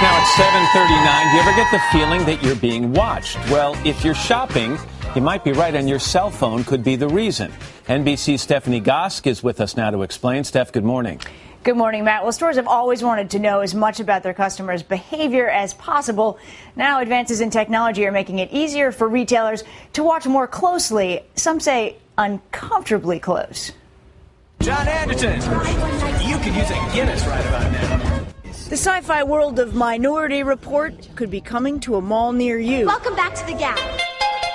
back now at 7:39. Do you ever get the feeling that you're being watched? Well, if you're shopping, you might be right, and your cell phone could be the reason. NBC's Stephanie Gosk is with us now to explain. Steph, good morning. Good morning, Matt. Well, stores have always wanted to know as much about their customers' behavior as possible. Now, advances in technology are making it easier for retailers to watch more closely. Some say uncomfortably close. John Anderson, you could use a Guinness right about now. The sci-fi world of Minority Report could be coming to a mall near you. Welcome back to the Gap.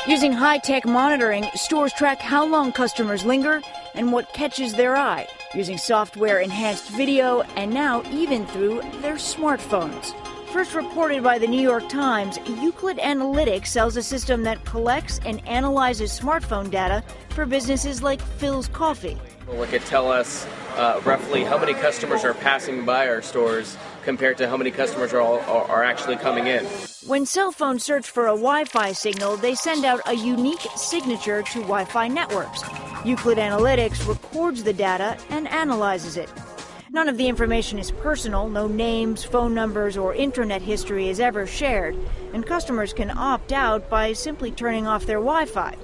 Using high-tech monitoring, stores track how long customers linger and what catches their eye, using software-enhanced video and now even through their smartphones. First reported by the New York Times, Euclid Analytics sells a system that collects and analyzes smartphone data for businesses like Phil's Coffee. It could tell us roughly how many customers are passing by our stores compared to how many customers are actually coming in. When cell phones search for a Wi-Fi signal, they send out a unique signature to Wi-Fi networks. Euclid Analytics records the data and analyzes it. None of the information is personal. No names, phone numbers, or internet history is ever shared, and customers can opt out by simply turning off their Wi-Fi.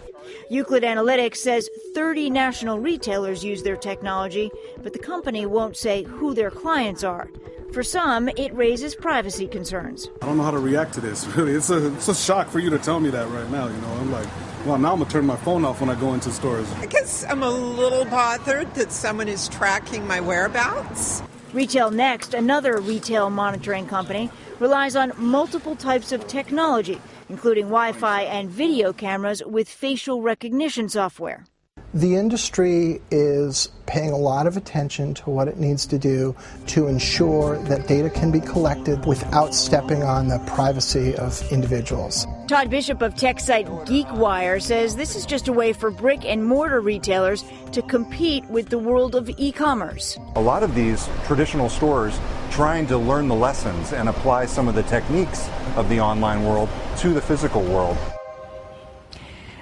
Euclid Analytics says 30 national retailers use their technology, but the company won't say who their clients are. For some, it raises privacy concerns. I don't know how to react to this, really. It's a shock for you to tell me that right now, you know. I'm like, well, now I'm going to turn my phone off when I go into stores. I guess I'm a little bothered that someone is tracking my whereabouts. Retail Next, another retail monitoring company, relies on multiple types of technology, including Wi-Fi and video cameras with facial recognition software. The industry is paying a lot of attention to what it needs to do to ensure that data can be collected without stepping on the privacy of individuals. Todd Bishop of tech site GeekWire says this is just a way for brick and mortar retailers to compete with the world of e-commerce. A lot of these traditional stores trying to learn the lessons and apply some of the techniques of the online world to the physical world.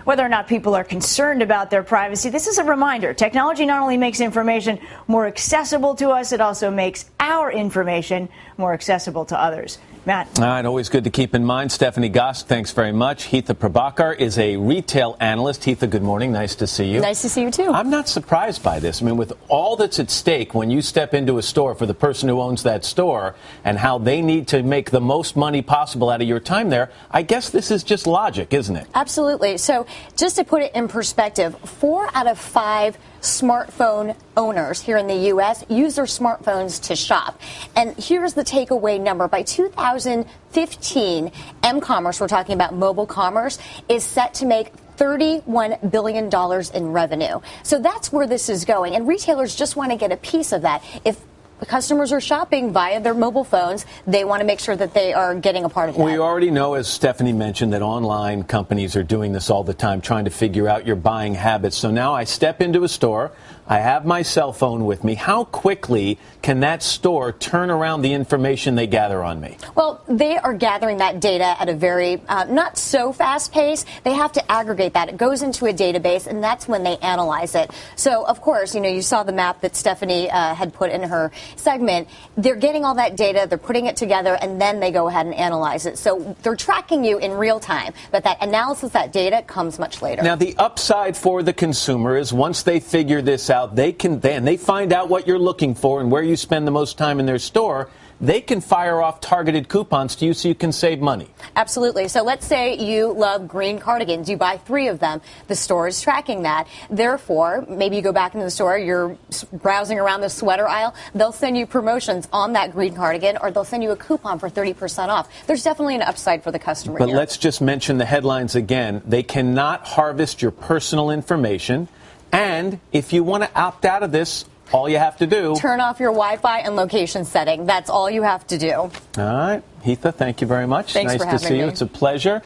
Whether or not people are concerned about their privacy, this is a reminder. Technology not only makes information more accessible to us, it also makes our information more accessible to others. Matt. All right, always good to keep in mind. Stephanie Gosk, thanks very much. Hitha Prabhakar is a retail analyst. Hitha, good morning. Nice to see you. Nice to see you, too. I'm not surprised by this. I mean, with all that's at stake when you step into a store for the person who owns that store and how they need to make the most money possible out of your time there, I guess this is just logic, isn't it? Absolutely. So just to put it in perspective, 4 out of 5 smartphone owners here in the U.S. use their smartphones to shop. And here's the takeaway number. By 2015, M-commerce, we're talking about mobile commerce, is set to make $31 billion in revenue. So that's where this is going. And retailers just want to get a piece of that. If customers are shopping via their mobile phones, they want to make sure that they are getting a part of that. We already know, as Stephanie mentioned, that online companies are doing this all the time, trying to figure out your buying habits. So now I step into a store, I have my cell phone with me. How quickly can that store turn around the information they gather on me? Well, they are gathering that data at a very not so fast pace. They have to aggregate that. It goes into a database, and that's when they analyze it. So, of course, you saw the map that Stephanie had put in her segment. They're getting all that data, they're putting it together, and then they go ahead and analyze it. So they're tracking you in real time, but that analysis, that data, comes much later. Now, the upside for the consumer is once they figure this out, they find out what you're looking for and where you spend the most time in their store. They can fire off targeted coupons to you so you can save money. Absolutely. So let's say you love green cardigans. You buy 3 of them. The store is tracking that. Therefore, maybe you go back into the store, you're browsing around the sweater aisle. They'll send you promotions on that green cardigan, or they'll send you a coupon for 30% off. There's definitely an upside for the customer But here. let's just mention the headlines again. They cannot harvest your personal information. And if you want to opt out of this, all you have to do, turn off your Wi-Fi and location setting. That's all you have to do. All right. Hitha, thank you very much. Thanks nice for having to see you. me. It's a pleasure.